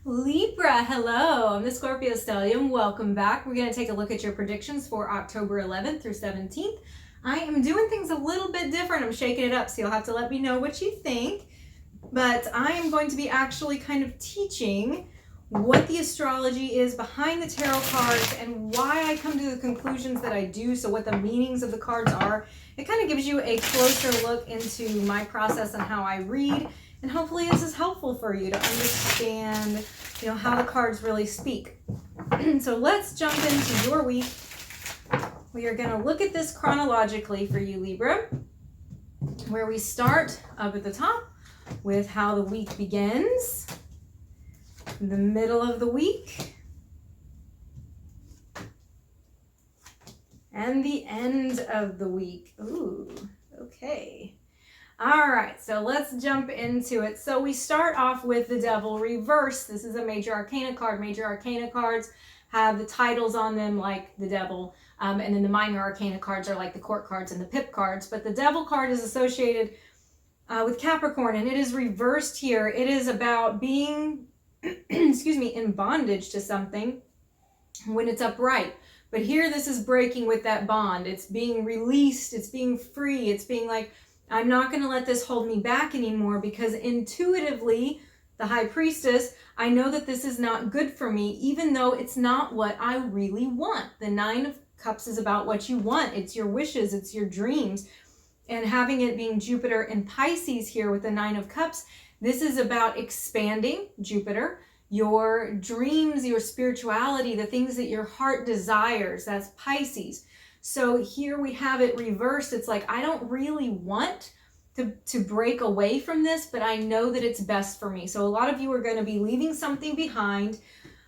Libra, hello, I'm the Scorpio Stellium. Welcome back. We're going to take a look at your predictions for October 11th through 17th. I am doing things a little bit different. I'm shaking it up, so you'll have to let me know what you think. But I am going to be actually kind of teaching what the astrology is behind the tarot cards and why I come to the conclusions that I do, so what the meanings of the cards are. It kind of gives you a closer look into my process and how I read. And hopefully this is helpful for you to understand, how the cards really speak. So let's jump into your week. We are going to look at this chronologically for you, Libra, where we start up at the top with how the week begins, the middle of the week, and the end of the week. Ooh, okay. All right, so let's jump into it. So we start off with the Devil reverse. This is a major arcana card. Major arcana cards have the titles on them like the Devil, and then the minor arcana cards are like the Court cards and the Pip cards. But the Devil card is associated with Capricorn, and it is reversed here. It is about being, in bondage to something when it's upright. But here this is breaking with that bond. It's being released. It's being free. It's being like, I'm not going to let this hold me back anymore, because intuitively, the High Priestess, I know that this is not good for me, even though it's not what I really want. The Nine of Cups is about what you want. It's your wishes. It's your dreams. And having it being Jupiter and Pisces here with the Nine of Cups, this is about expanding, Jupiter, your dreams, your spirituality, the things that your heart desires. That's Pisces. So here we have it reversed. It's like, I don't really want to break away from this, but I know that it's best for me. So a lot of you are going to be leaving something behind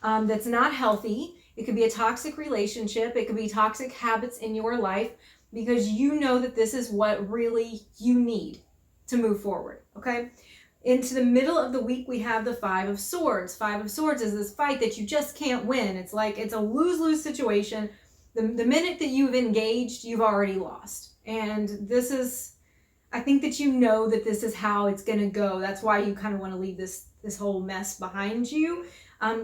that's not healthy. It could be a toxic relationship. It could be toxic habits in your life, because you know that this is what really you need to move forward, okay? Into the middle of the week, we have the Five of Swords. Five of Swords is this fight that you just can't win. It's like, it's a lose-lose situation. The minute that you've engaged, you've already lost. And this is, I think that you know that this is how it's going to go. That's why you kind of want to leave this whole mess behind you,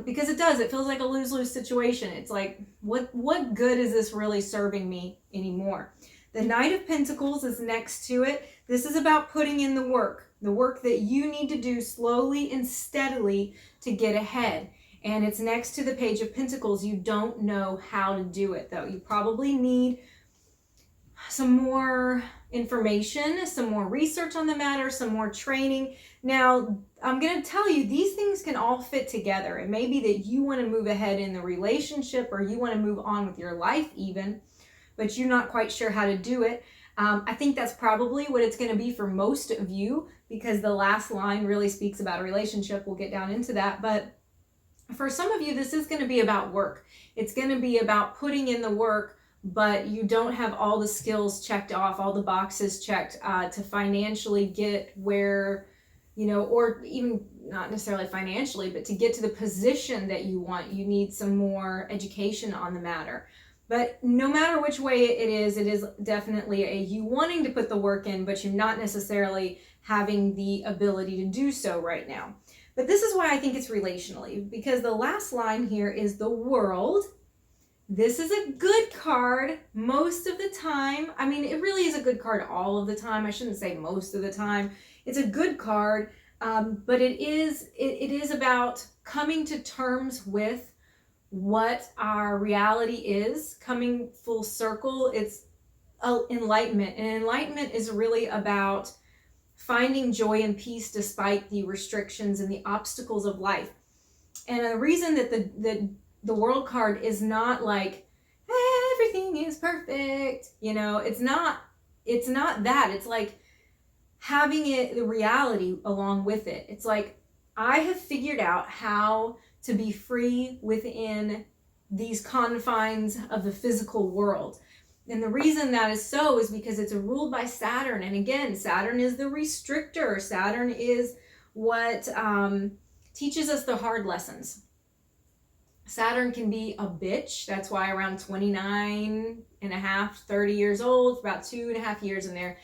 because it does. It feels like a lose-lose situation. It's like, what good is this really serving me anymore? The Knight of Pentacles is next to it. This is about putting in the work that you need to do slowly and steadily to get ahead. And it's next to the Page of Pentacles. You don't know how to do it, though. You probably need some more information, some more research on the matter, some more training. Now, I'm going to tell you, these things can all fit together. It may be that you want to move ahead in the relationship, or you want to move on with your life even, but you're not quite sure how to do it. I think that's probably what it's going to be for most of you, because the last line really speaks about a relationship. We'll get down into that, but for some of you, this is going to be about work. It's going to be about putting in the work, but you don't have all the skills checked off, all the boxes checked to financially get where, or even not necessarily financially, but to get to the position that you want, you need some more education on the matter. But no matter which way it is definitely you wanting to put the work in, but you're not necessarily having the ability to do so right now. But this is why I think it's relationally, because the last line here is the World. This is a good card most of the time. I mean, it really is a good card all of the time. I shouldn't say most of the time. It's a good card, but it is about coming to terms with what our reality is, coming full circle. It's enlightenment, and enlightenment is really about finding joy and peace despite the restrictions and the obstacles of life. And the reason that the World card is not like, hey, everything is perfect, it's not that. It's like having the reality along with it. It's like, I have figured out how to be free within these confines of the physical world. And the reason that is so is because it's ruled by Saturn. And again, Saturn is the restrictor. Saturn is what teaches us the hard lessons. Saturn can be a bitch. That's why around 29 and a half, 30 years old, about 2.5 years in there,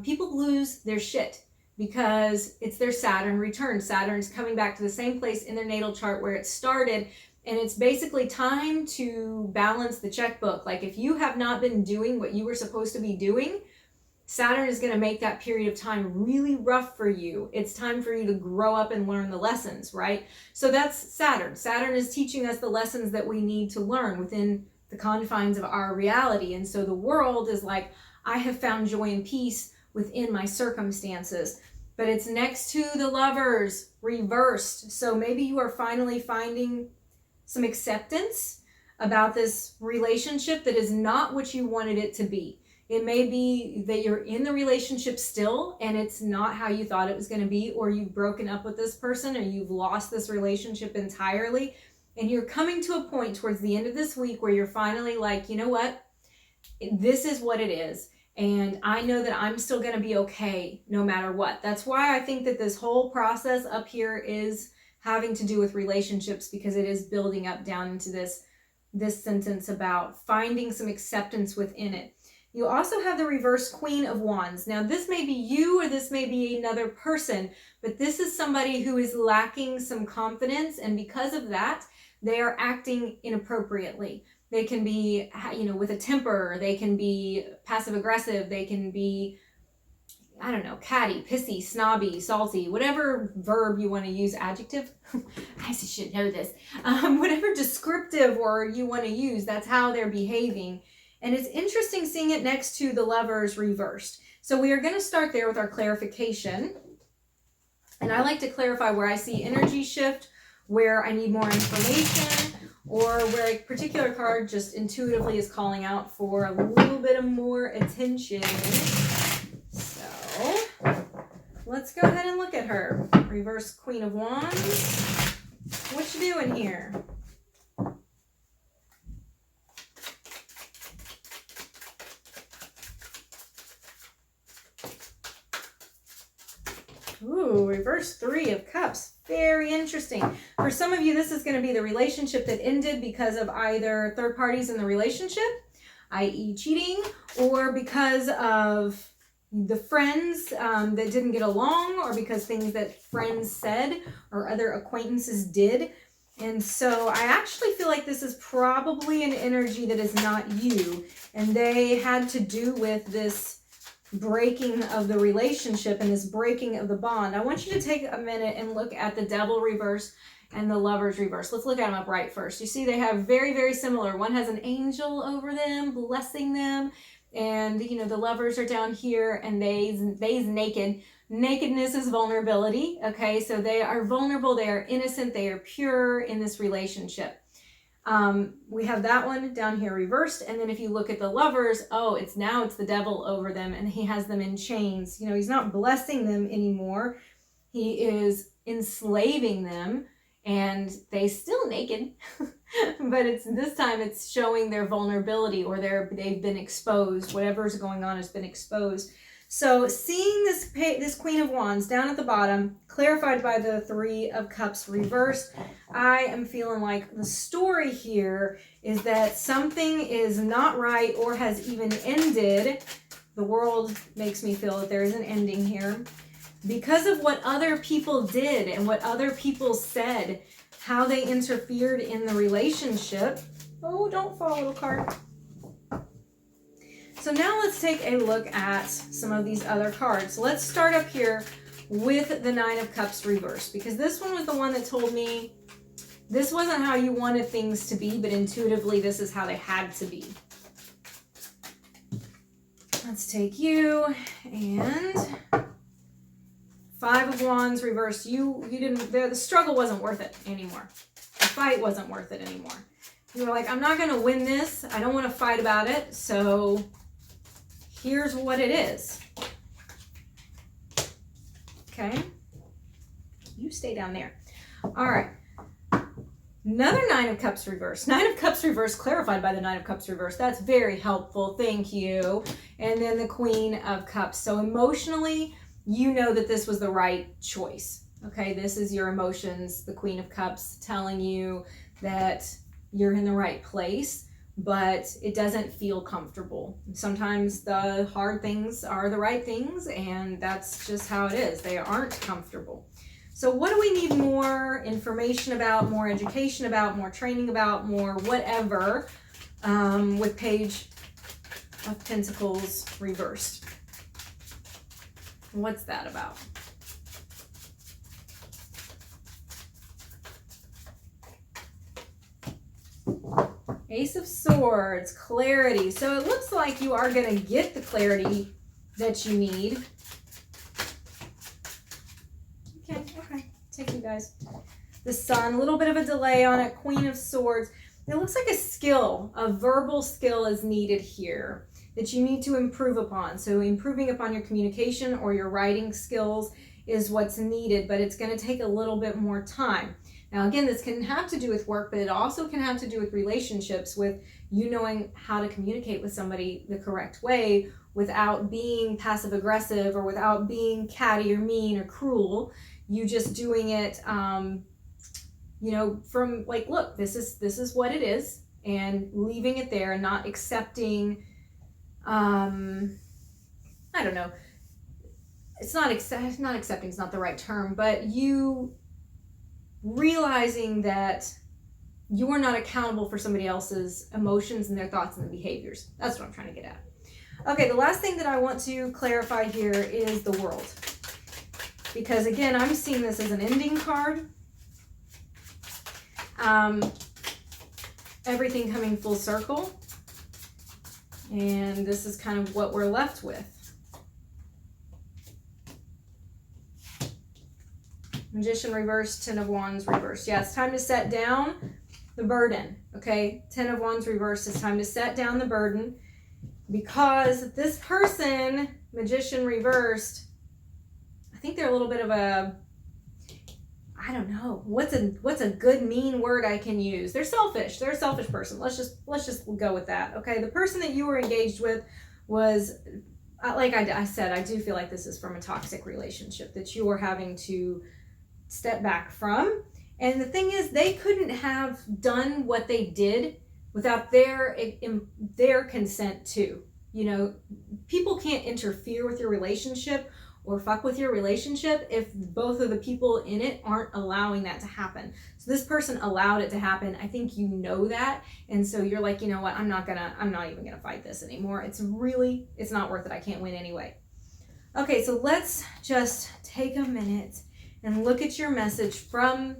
people lose their shit. because it's their Saturn return. Saturn's coming back to the same place in their natal chart where it started. And it's basically time to balance the checkbook. Like if you have not been doing what you were supposed to be doing, Saturn is going to make that period of time really rough for you. It's time for you to grow up and learn the lessons, right? So that's Saturn. Saturn is teaching us the lessons that we need to learn within the confines of our reality. And so the world is like, I have found joy and peace within my circumstances. But it's next to the Lovers reversed. So maybe you are finally finding some acceptance about this relationship that is not what you wanted it to be. It may be that you're in the relationship still and it's not how you thought it was going to be, or you've broken up with this person, or you've lost this relationship entirely, and you're coming to a point towards the end of this week where you're finally like, you know what, this is what it is, and I know that I'm still going to be okay no matter what. That's why I think that this whole process up here is having to do with relationships, because it is building up down into this sentence about finding some acceptance within it. You also have the reverse Queen of Wands. Now, this may be you or this may be another person, but this is somebody who is lacking some confidence, and because of that, they are acting inappropriately. They can be, with a temper, they can be passive aggressive, they can be, I don't know, catty, pissy, snobby, salty, whatever verb you want to use, adjective. I should know this. Whatever descriptive word you want to use, that's how they're behaving. And it's interesting seeing it next to the Lovers reversed. So we are going to start there with our clarification. And I like to clarify where I see energy shift, where I need more information, or where a particular card just intuitively is calling out for a little bit of more attention. So let's go ahead and look at her. Reverse Queen of Wands. What you doing here? Ooh, reverse Three of Cups. Very interesting. For some of you, this is going to be the relationship that ended because of either third parties in the relationship, i.e. cheating, or because of the friends that didn't get along, or because things that friends said or other acquaintances did. And so I actually feel like this is probably an energy that is not you, and they had to do with this breaking of the relationship and this breaking of the bond. I want you to take a minute and look at the Devil reverse and the Lovers reverse. Let's look at them upright first. You see they have very, very similar. One has an angel over them, blessing them. And, the Lovers are down here, and they's naked. Nakedness is vulnerability, okay? So they are vulnerable, they are innocent, they are pure in this relationship. We have that one down here reversed. And then if you look at the Lovers, it's the devil over them, and he has them in chains. He's not blessing them anymore. He is enslaving them, and they still naked, but this time it's showing their vulnerability, or they've been exposed. Whatever's going on has been exposed. So seeing this Queen of Wands down at the bottom, clarified by the Three of Cups reversed, I am feeling like the story here is that something is not right or has even ended. The world makes me feel that there is an ending here because of what other people did and what other people said, how they interfered in the relationship. Oh, don't fall, little card. So now let's take a look at some of these other cards. Let's start up here with the Nine of Cups reversed, because this one was the one that told me this wasn't how you wanted things to be, but intuitively this is how they had to be. Let's take you, and Five of Wands reversed. The struggle wasn't worth it anymore. The fight wasn't worth it anymore. You were like, I'm not going to win this. I don't want to fight about it. So here's what it is. Okay. You stay down there. All right. Another Nine of Cups reversed. Nine of Cups reversed, clarified by the Nine of Cups reversed. That's very helpful. Thank you. And then the Queen of Cups. So emotionally, you know that this was the right choice. Okay. This is your emotions. The Queen of Cups telling you that you're in the right place but it doesn't feel comfortable. Sometimes the hard things are the right things, and that's just how it is. They aren't comfortable. So what do we need more information about, more education about, more training about, more whatever with Page of Pentacles reversed? What's that about? Ace of Swords, clarity. So it looks like you are going to get the clarity that you need. Okay. Take you guys. The Sun, a little bit of a delay on it. Queen of Swords. It looks like a skill, a verbal skill is needed here that you need to improve upon. So improving upon your communication or your writing skills is what's needed, but it's going to take a little bit more time. Now, again, this can have to do with work, but it also can have to do with relationships, with you knowing how to communicate with somebody the correct way without being passive aggressive or without being catty or mean or cruel. You just doing it, you know, from like, look, this is what it is, and leaving it there and not accepting, I don't know. It's not accepting is not the right term, but you realizing that you are not accountable for somebody else's emotions and their thoughts and their behaviors. That's what I'm trying to get at. Okay, the last thing that I want to clarify here is the World. Because again, I'm seeing this as an ending card. Everything coming full circle. And this is kind of what we're left with. Magician reversed, Ten of Wands reversed. Yeah, it's time to set down the burden, okay? Ten of Wands reversed, it's time to set down the burden, because this person, Magician reversed, I think they're a little bit of a, I don't know, what's a good mean word I can use? They're selfish. They're a selfish person. Let's just go with that, okay? The person that you were engaged with was, like I said, I do feel like this is from a toxic relationship that you are having to step back from. And the thing is, they couldn't have done what they did without their consent too. You know, people can't interfere with your relationship or fuck with your relationship if both of the people in it aren't allowing that to happen. So this person allowed it to happen. I think you know that. And so you're like, you know what, I'm not even gonna fight this anymore. It's not worth it. I can't win anyway. Okay, so let's just take a minute and look at your message from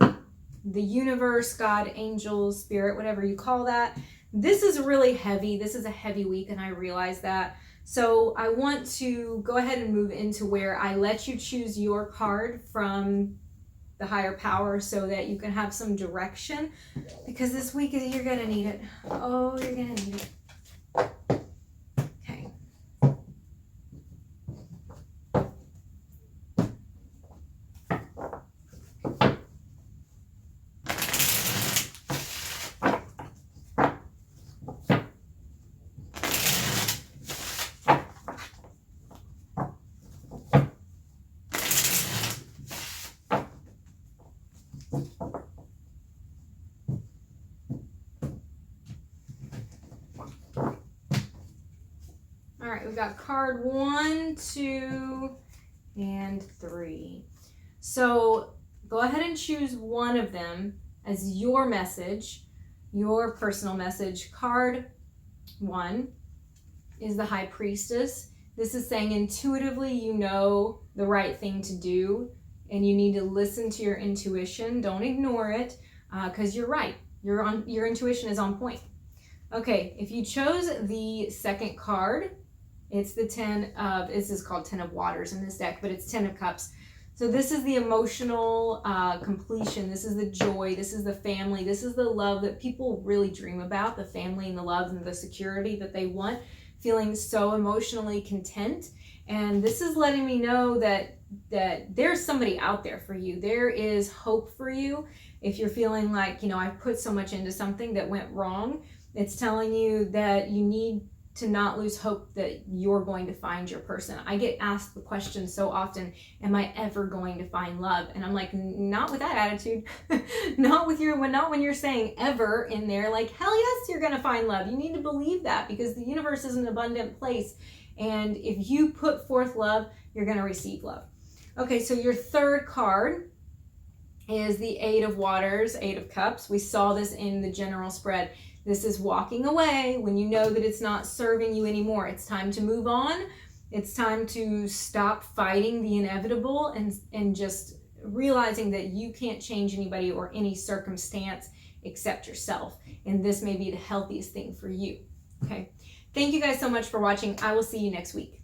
the universe, God, angels, spirit, whatever you call that. This is really heavy. This is a heavy week, and I realize that. So I want to go ahead and move into where I let you choose your card from the higher power so that you can have some direction, because this week you're going to need it. Oh, you're going to need it. Okay. All right, we've got card 1, 2, and 3. So go ahead and choose one of them as your message, your personal message. Card 1 is the High Priestess. This is saying intuitively you know the right thing to do, and you need to listen to your intuition. Don't ignore it, because you're right. Your intuition is on point. Okay, if you chose the second card, it's the this is called 10 of Waters in this deck, but it's 10 of Cups. So this is the emotional completion. This is the joy. This is the family. This is the love that people really dream about, the family and the love and the security that they want, feeling so emotionally content. And this is letting me know that there's somebody out there for you. There is hope for you. If you're feeling like, you know, I've put so much into something that went wrong, it's telling you that you need to not lose hope that you're going to find your person. I get asked the question so often, am I ever going to find love? And I'm like, not with that attitude. Not when you're saying ever in there, like, hell yes, you're going to find love. You need to believe that, because the universe is an abundant place. And if you put forth love, you're going to receive love. Okay, so your third card is the Eight of Waters, Eight of Cups. We saw this in the general spread. This is walking away when you know that it's not serving you anymore. It's time to move on. It's time to stop fighting the inevitable and just realizing that you can't change anybody or any circumstance except yourself. And this may be the healthiest thing for you. Okay. Thank you guys so much for watching. I will see you next week.